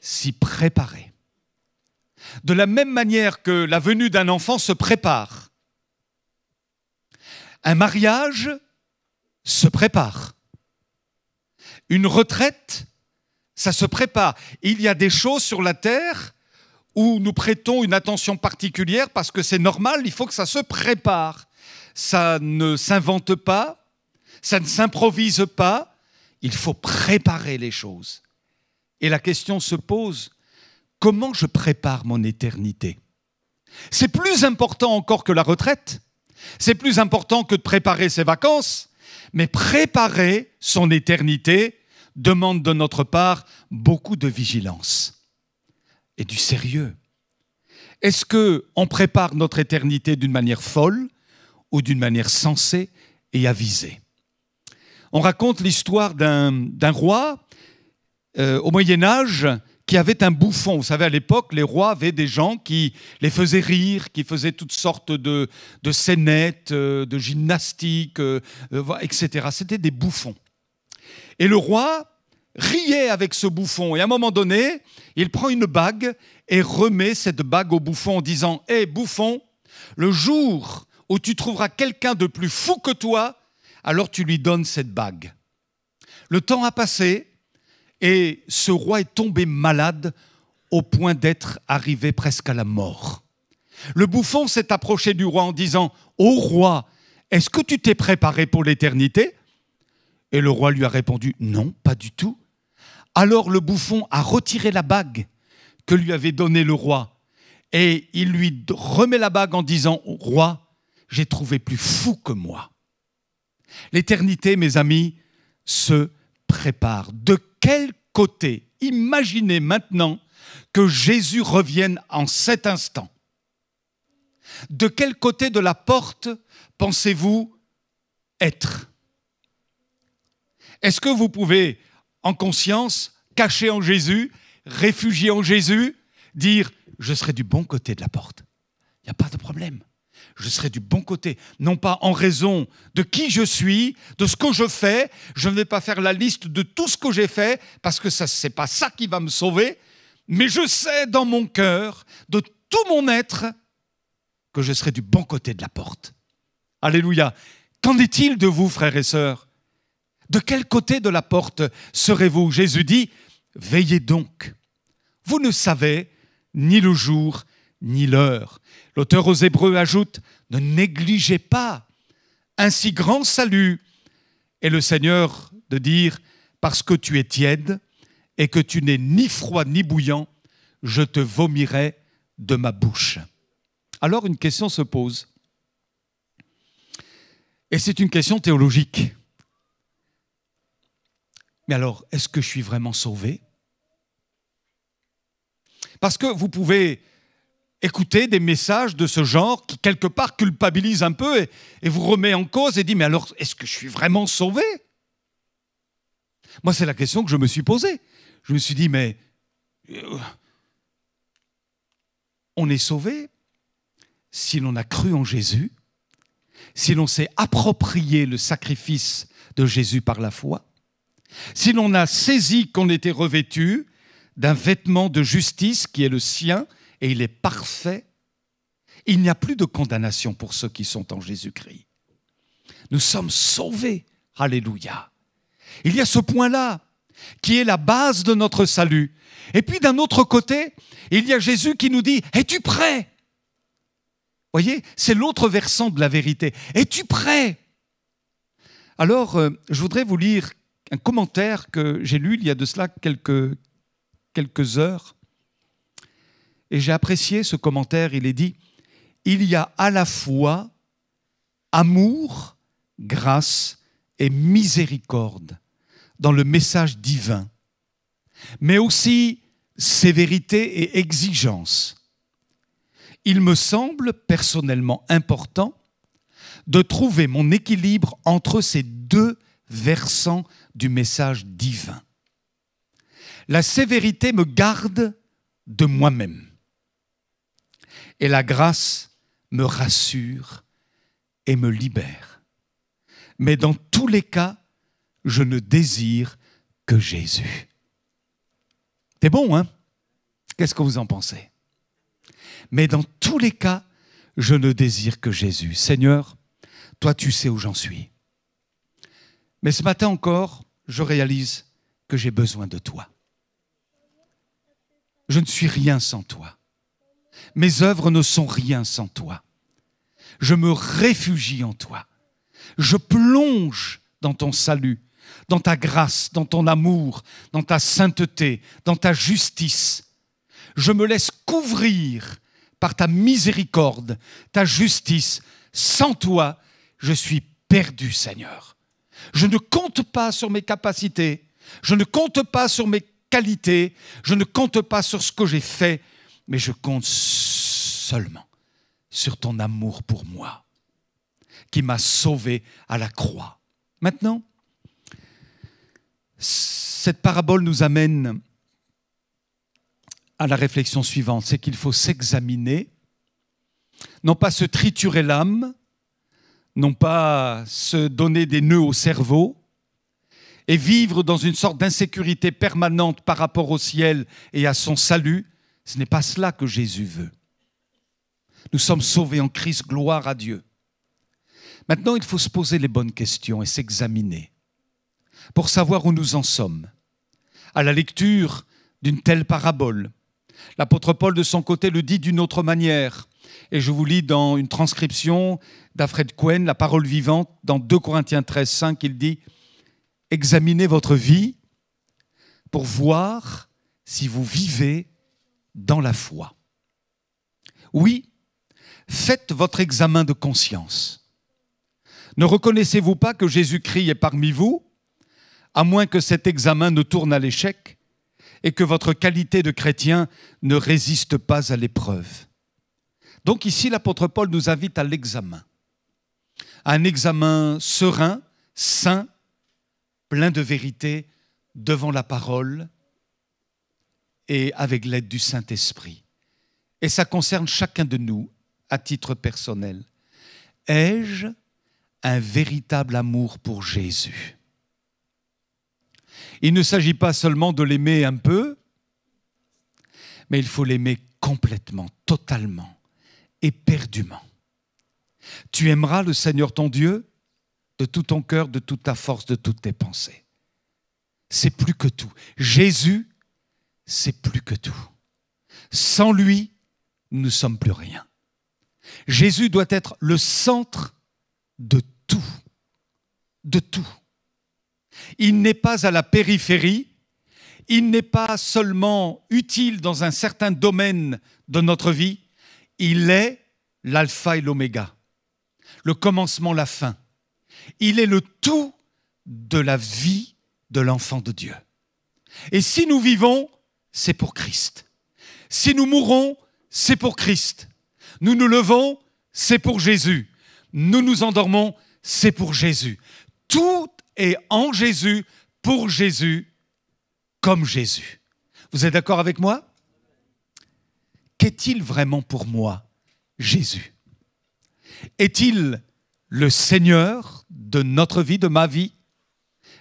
Speaker 3: s'y préparer. De la même manière que la venue d'un enfant se prépare, un mariage se prépare. Une retraite, ça se prépare. Il y a des choses sur la terre où nous prêtons une attention particulière parce que c'est normal, il faut que ça se prépare. Ça ne s'invente pas, ça ne s'improvise pas, il faut préparer les choses. Et la question se pose, comment je prépare mon éternité? C'est plus important encore que la retraite, c'est plus important que de préparer ses vacances, mais préparer son éternité demande de notre part beaucoup de vigilance et du sérieux. Est-ce qu'on prépare notre éternité d'une manière folle ou d'une manière sensée et avisée? On raconte l'histoire d'un roi au Moyen-Âge qui avait un bouffon. Vous savez, à l'époque, les rois avaient des gens qui les faisaient rire, qui faisaient toutes sortes de scénettes, de gymnastiques, etc. C'était des bouffons. Et le roi riait avec ce bouffon. Et à un moment donné, il prend une bague et remet cette bague au bouffon en disant « Hé, bouffon, le jour où tu trouveras quelqu'un de plus fou que toi, alors tu lui donnes cette bague. » Le temps a passé et ce roi est tombé malade au point d'être arrivé presque à la mort. Le bouffon s'est approché du roi en disant « Ô roi, est-ce que tu t'es préparé pour l'éternité ?» Et le roi lui a répondu « Non, pas du tout. » Alors le bouffon a retiré la bague que lui avait donnée le roi et il lui remet la bague en disant « Roi, j'ai trouvé plus fou que moi. » L'éternité, mes amis, se prépare. De quel côté? Imaginez maintenant que Jésus revienne en cet instant. De quel côté de la porte pensez-vous être? Est-ce que vous pouvez, en conscience, caché en Jésus, réfugié en Jésus, dire « je serai du bon côté de la porte ». Il n'y a pas de problème. Je serai du bon côté, non pas en raison de qui je suis, de ce que je fais. Je ne vais pas faire la liste de tout ce que j'ai fait, parce que ce n'est pas ça qui va me sauver, mais je sais dans mon cœur, de tout mon être, que je serai du bon côté de la porte. Alléluia. Qu'en est-il de vous, frères et sœurs? De quel côté de la porte serez-vous? Jésus dit, veillez donc. Vous ne savez ni le jour ni l'heure. L'auteur aux Hébreux ajoute, ne négligez pas un si grand salut. Et le Seigneur de dire, parce que tu es tiède et que tu n'es ni froid ni bouillant, je te vomirai de ma bouche. Alors une question se pose. Et c'est une question théologique. Mais alors, est-ce que je suis vraiment sauvé? Parce que vous pouvez écouter des messages de ce genre qui, quelque part, culpabilisent un peu et vous remet en cause et dit, mais alors, est-ce que je suis vraiment sauvé? Moi, c'est la question que je me suis posée. Je me suis dit, mais on est sauvé si l'on a cru en Jésus, si l'on s'est approprié le sacrifice de Jésus par la foi, si l'on a saisi qu'on était revêtu d'un vêtement de justice qui est le sien et il est parfait, il n'y a plus de condamnation pour ceux qui sont en Jésus-Christ. Nous sommes sauvés. Alléluia. Il y a ce point-là qui est la base de notre salut. Et puis d'un autre côté, il y a Jésus qui nous dit « Es-tu prêt ?» Voyez, c'est l'autre versant de la vérité. « Es-tu prêt ?» Alors, je voudrais vous lire un commentaire que j'ai lu il y a de cela quelques heures. Et j'ai apprécié ce commentaire. Il est dit « Il y a à la fois amour, grâce et miséricorde dans le message divin, mais aussi sévérité et exigence. Il me semble personnellement important de trouver mon équilibre entre ces deux versants du message divin. La sévérité me garde de moi-même et la grâce me rassure et me libère. Mais dans tous les cas, je ne désire que Jésus. C'est bon, hein? Qu'est-ce que vous en pensez? Mais dans tous les cas, je ne désire que Jésus. Seigneur, toi tu sais où j'en suis. Mais ce matin encore, je réalise que j'ai besoin de toi. Je ne suis rien sans toi. Mes œuvres ne sont rien sans toi. Je me réfugie en toi. Je plonge dans ton salut, dans ta grâce, dans ton amour, dans ta sainteté, dans ta justice. Je me laisse couvrir par ta miséricorde, ta justice. Sans toi, je suis perdu, Seigneur. Je ne compte pas sur mes capacités, je ne compte pas sur mes qualités, je ne compte pas sur ce que j'ai fait, mais je compte seulement sur ton amour pour moi, qui m'a sauvé à la croix. Maintenant, cette parabole nous amène à la réflexion suivante, c'est qu'il faut s'examiner, non pas se triturer l'âme, non pas se donner des nœuds au cerveau et vivre dans une sorte d'insécurité permanente par rapport au ciel et à son salut. Ce n'est pas cela que Jésus veut. Nous sommes sauvés en Christ, gloire à Dieu. Maintenant, il faut se poser les bonnes questions et s'examiner pour savoir où nous en sommes. À la lecture d'une telle parabole, l'apôtre Paul, de son côté, le dit d'une autre manière. Et je vous lis dans une transcription d'Alfred Cohen, La parole vivante, dans 2 Corinthiens 13, 5, il dit « Examinez votre vie pour voir si vous vivez dans la foi. » Oui, faites votre examen de conscience. Ne reconnaissez-vous pas que Jésus-Christ est parmi vous, à moins que cet examen ne tourne à l'échec et que votre qualité de chrétien ne résiste pas à l'épreuve. Donc ici, l'apôtre Paul nous invite à l'examen. À un examen serein, sain, plein de vérité, devant la parole et avec l'aide du Saint-Esprit. Et ça concerne chacun de nous à titre personnel. Ai-je un véritable amour pour Jésus? Il ne s'agit pas seulement de l'aimer un peu, mais il faut l'aimer complètement, totalement, éperdument. Tu aimeras le Seigneur ton Dieu de tout ton cœur, de toute ta force, de toutes tes pensées. C'est plus que tout. Jésus, c'est plus que tout. Sans lui, nous ne sommes plus rien. Jésus doit être le centre de tout. De tout. Il n'est pas à la périphérie, il n'est pas seulement utile dans un certain domaine de notre vie, il est l'alpha et l'oméga, le commencement, la fin. Il est le tout de la vie de l'enfant de Dieu. Et si nous vivons, c'est pour Christ. Si nous mourons, c'est pour Christ. Nous nous levons, c'est pour Jésus. Nous nous endormons, c'est pour Jésus. Tout est en Jésus, pour Jésus, comme Jésus. Vous êtes d'accord avec moi? Qu'est-il vraiment pour moi, Jésus? Est-il le Seigneur de notre vie, de ma vie?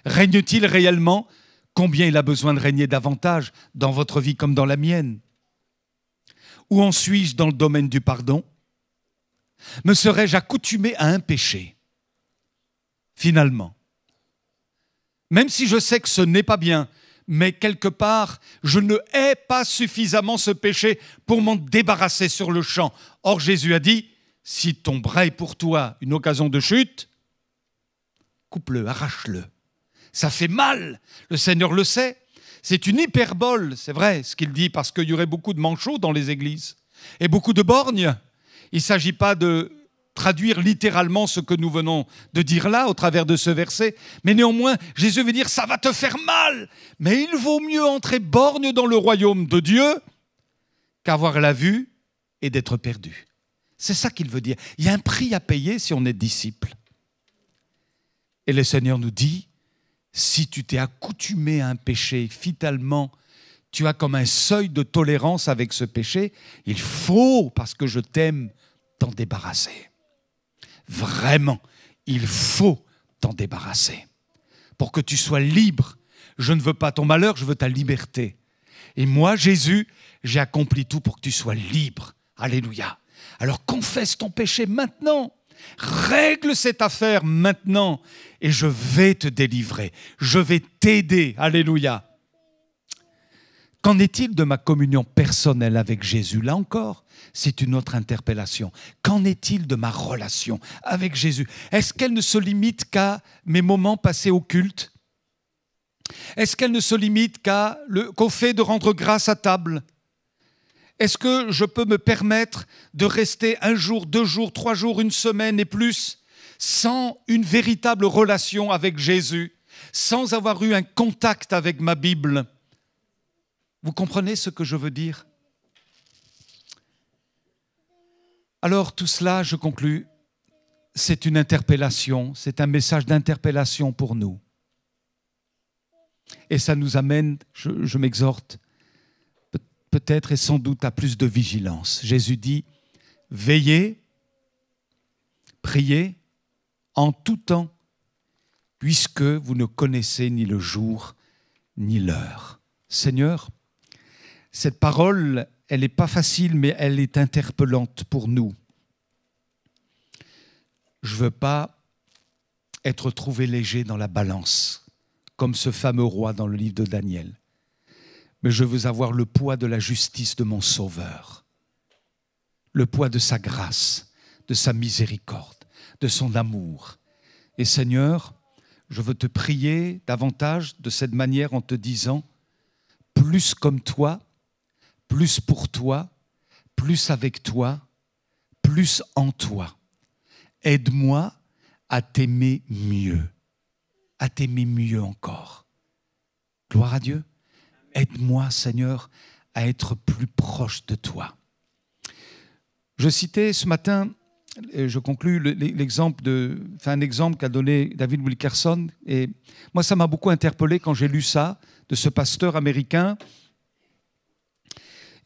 Speaker 3: Règne-t-il réellement? Combien il a besoin de régner davantage dans votre vie comme dans la mienne? Où en suis-je dans le domaine du pardon? Me serais-je accoutumé à un péché? Finalement, même si je sais que ce n'est pas bien, mais quelque part, je ne hais pas suffisamment ce péché pour m'en débarrasser sur le champ. Or, Jésus a dit, si ton bras est pour toi une occasion de chute, coupe-le, arrache-le. Ça fait mal, le Seigneur le sait. C'est une hyperbole, c'est vrai ce qu'il dit, parce qu'il y aurait beaucoup de manchots dans les églises et beaucoup de borgnes. Il ne s'agit pas de traduire littéralement ce que nous venons de dire là, au travers de ce verset, mais néanmoins, Jésus veut dire, ça va te faire mal, mais il vaut mieux entrer borgne dans le royaume de Dieu qu'avoir la vue et d'être perdu. C'est ça qu'il veut dire. Il y a un prix à payer si on est disciple. Et le Seigneur nous dit, si tu t'es accoutumé à un péché, finalement, tu as comme un seuil de tolérance avec ce péché, il faut, parce que je t'aime, t'en débarrasser. vraiment, il faut t'en débarrasser. Pour que tu sois libre. Je ne veux pas ton malheur, je veux ta liberté. Et moi, Jésus, j'ai accompli tout pour que tu sois libre. Alléluia. Alors confesse ton péché maintenant. Règle cette affaire maintenant. Et je vais te délivrer. Je vais t'aider. Alléluia. Qu'en est-il de ma communion personnelle avec Jésus? Là encore, c'est une autre interpellation. Qu'en est-il de ma relation avec Jésus? Est-ce qu'elle ne se limite qu'à mes moments passés au culte? Est-ce qu'elle ne se limite qu'au fait de rendre grâce à table? Est-ce que je peux me permettre de rester 1 jour, 2 jours, 3 jours, 1 semaine et plus sans une véritable relation avec Jésus, sans avoir eu un contact avec ma Bible? Vous comprenez ce que je veux dire? Alors tout cela, je conclus, c'est une interpellation, c'est un message d'interpellation pour nous. Et ça nous amène, je m'exhorte, peut-être et sans doute à plus de vigilance. Jésus dit, veillez, priez en tout temps, puisque vous ne connaissez ni le jour ni l'heure. Seigneur, cette parole, elle n'est pas facile, mais elle est interpellante pour nous. Je ne veux pas être trouvé léger dans la balance, comme ce fameux roi dans le livre de Daniel. Mais je veux avoir le poids de la justice de mon Sauveur, le poids de sa grâce, de sa miséricorde, de son amour. Et Seigneur, je veux te prier davantage de cette manière en te disant, plus comme toi, plus pour toi, plus avec toi, plus en toi. Aide-moi à t'aimer mieux encore. Gloire à Dieu. Aide-moi, Seigneur, à être plus proche de toi. Je citais ce matin, et je conclus, un exemple qu'a donné David Wilkerson. Et moi, ça m'a beaucoup interpellé quand j'ai lu ça, de ce pasteur américain.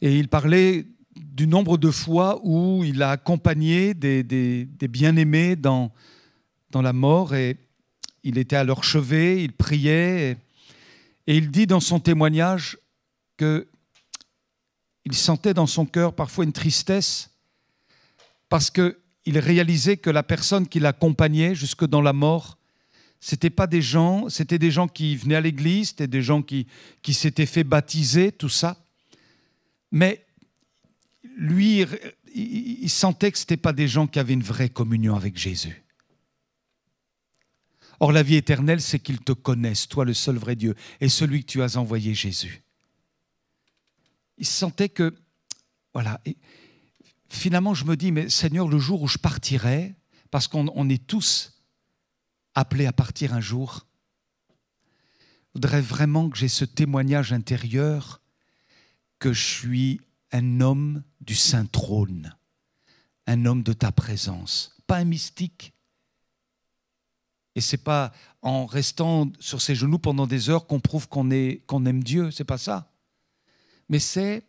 Speaker 3: Et il parlait du nombre de fois où il a accompagné des bien-aimés dans la mort. Et il était à leur chevet, il priait. Et il dit dans son témoignage qu'il sentait dans son cœur parfois une tristesse parce qu'il réalisait que la personne qui l'accompagnait jusque dans la mort, c'était des gens qui venaient à l'église, c'était des gens qui s'étaient fait baptiser, tout ça. Mais lui, il sentait que ce n'étaient pas des gens qui avaient une vraie communion avec Jésus. Or, la vie éternelle, c'est qu'ils te connaissent, toi le seul vrai Dieu, et celui que tu as envoyé, Jésus. Il sentait que, voilà, et finalement je me dis, mais Seigneur, le jour où je partirai, parce qu'on est tous appelés à partir un jour, je voudrais vraiment que j'ai ce témoignage intérieur que je suis un homme du Saint Trône, un homme de ta présence, pas un mystique. Et ce n'est pas en restant sur ses genoux pendant des heures qu'on prouve qu'on aime Dieu, ce n'est pas ça. Mais c'est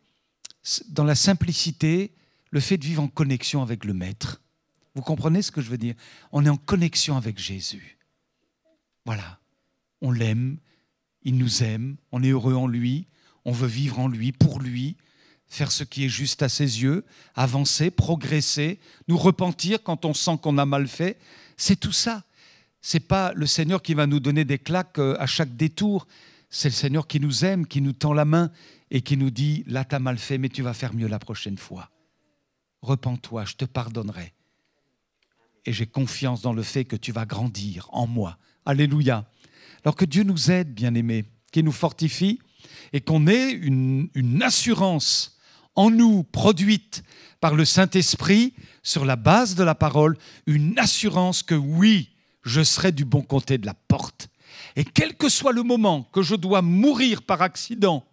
Speaker 3: dans la simplicité, le fait de vivre en connexion avec le Maître. Vous comprenez ce que je veux dire? On est en connexion avec Jésus. Voilà, on l'aime, il nous aime, on est heureux en lui, on veut vivre en lui, pour lui, faire ce qui est juste à ses yeux, avancer, progresser, nous repentir quand on sent qu'on a mal fait. C'est tout ça. Ce n'est pas le Seigneur qui va nous donner des claques à chaque détour. C'est le Seigneur qui nous aime, qui nous tend la main et qui nous dit « Là, tu as mal fait, mais tu vas faire mieux la prochaine fois. Repens-toi, je te pardonnerai. Et j'ai confiance dans le fait que tu vas grandir en moi. » Alléluia. Alors que Dieu nous aide, bien-aimés, qu'il nous fortifie et qu'on ait une assurance en nous produite par le Saint-Esprit sur la base de la parole, une assurance que oui, je serai du bon côté de la porte. Et quel que soit le moment que je dois mourir par accident,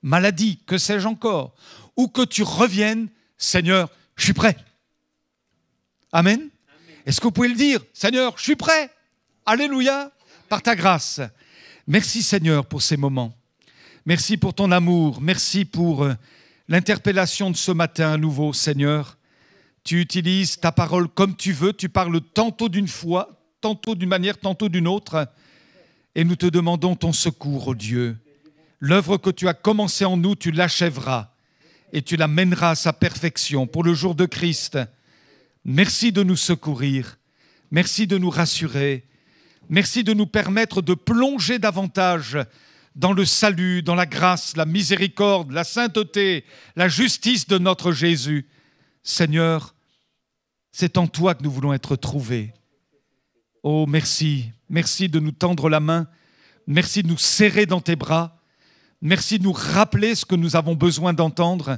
Speaker 3: maladie, que sais-je encore, ou que tu reviennes, Seigneur, je suis prêt. Amen. Est-ce que vous pouvez le dire? Seigneur, je suis prêt. Alléluia, par ta grâce. Merci Seigneur pour ces moments. Merci pour ton amour. Merci pour l'interpellation de ce matin à nouveau, Seigneur. Tu utilises ta parole comme tu veux, tu parles tantôt d'une foi, tantôt d'une manière, tantôt d'une autre. Et nous te demandons ton secours, ô Dieu. L'œuvre que tu as commencée en nous, tu l'achèveras et tu la mèneras à sa perfection pour le jour de Christ. Merci de nous secourir, merci de nous rassurer, merci de nous permettre de plonger davantage dans le salut, dans la grâce, la miséricorde, la sainteté, la justice de notre Jésus. Seigneur, c'est en toi que nous voulons être trouvés. Oh, merci, merci de nous tendre la main, merci de nous serrer dans tes bras, merci de nous rappeler ce que nous avons besoin d'entendre,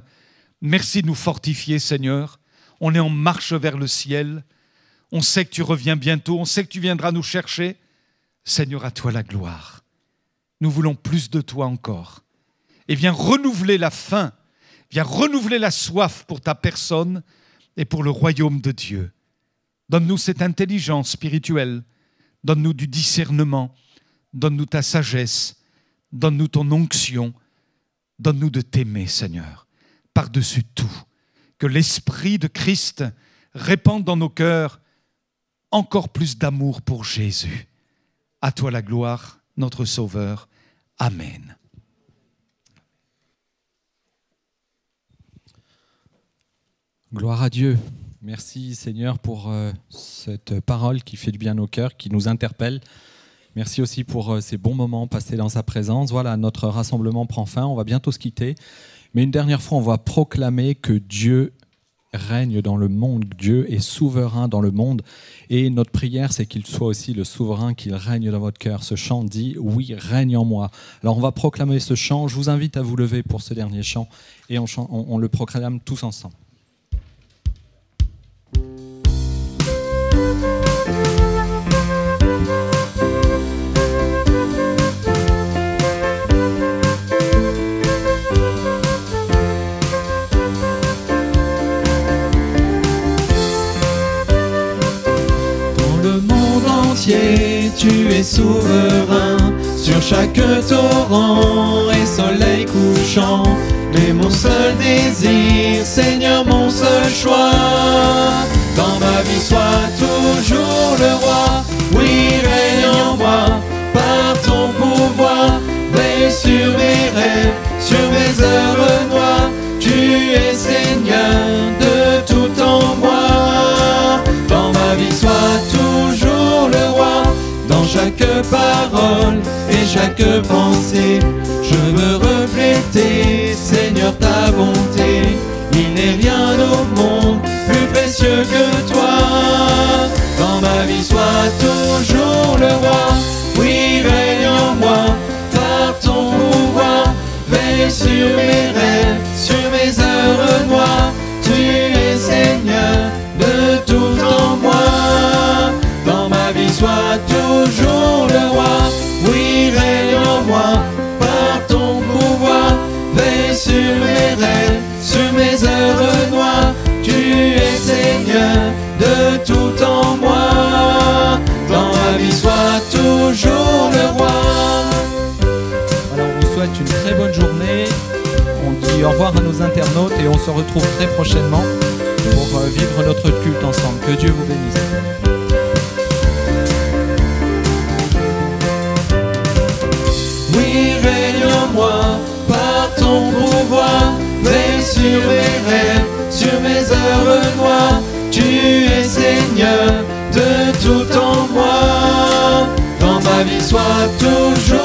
Speaker 3: merci de nous fortifier, Seigneur. On est en marche vers le ciel, on sait que tu reviens bientôt, on sait que tu viendras nous chercher. Seigneur, à toi la gloire. Nous voulons plus de toi encore. Et viens renouveler la faim, viens renouveler la soif pour ta personne et pour le royaume de Dieu. Donne-nous cette intelligence spirituelle, donne-nous du discernement, donne-nous ta sagesse, donne-nous ton onction, donne-nous de t'aimer, Seigneur, par-dessus tout. Que l'Esprit de Christ répande dans nos cœurs encore plus d'amour pour Jésus. À toi la gloire, notre Sauveur. Amen.
Speaker 1: Gloire à Dieu. Merci Seigneur pour cette parole qui fait du bien au cœur, qui nous interpelle. Merci aussi pour ces bons moments passés dans sa présence. Voilà, notre rassemblement prend fin, on va bientôt se quitter. Mais une dernière fois, on va proclamer que Dieu règne dans le monde, Dieu est souverain dans le monde. Et notre prière, c'est qu'il soit aussi le souverain, qu'il règne dans votre cœur. Ce chant dit « Oui, règne en moi ». Alors on va proclamer ce chant. Je vous invite à vous lever pour ce dernier chant et on le proclame tous ensemble.
Speaker 2: Tu es souverain sur chaque torrent et soleil couchant. Mais mon seul désir, Seigneur, mon seul choix, dans ma vie sois toujours le roi. Oui, règne en moi par ton pouvoir, veille sur mes rêves, sur mes heures noires. Tu es Seigneur de tout en moi. Dans ma vie sois toujours le roi. Dans chaque parole et chaque pensée, je veux refléter, Seigneur, ta bonté. Il n'est rien au monde plus précieux que toi. Dans ma vie, sois toujours le roi. Oui, règne en moi par ton pouvoir. Veille sur mes rêves, sur mes heures noires. Tu es Seigneur de tout en moi. Dans ma vie, sois toujours le roi. Oui, règne en moi par ton pouvoir. Veille sur mes rêves, sur mes heures noires. Tu es Seigneur de tout en moi. Dans ma vie, sois toujours le roi.
Speaker 1: Alors on vous souhaite une très bonne journée. On dit au revoir à nos internautes et on se retrouve très prochainement pour vivre notre culte ensemble. Que Dieu vous bénisse.
Speaker 2: Oui, règne en moi par ton pouvoir. Veille sur mes rêves, sur mes heures noires. Tu es Seigneur de tout en moi. Dans ma vie, sois toujours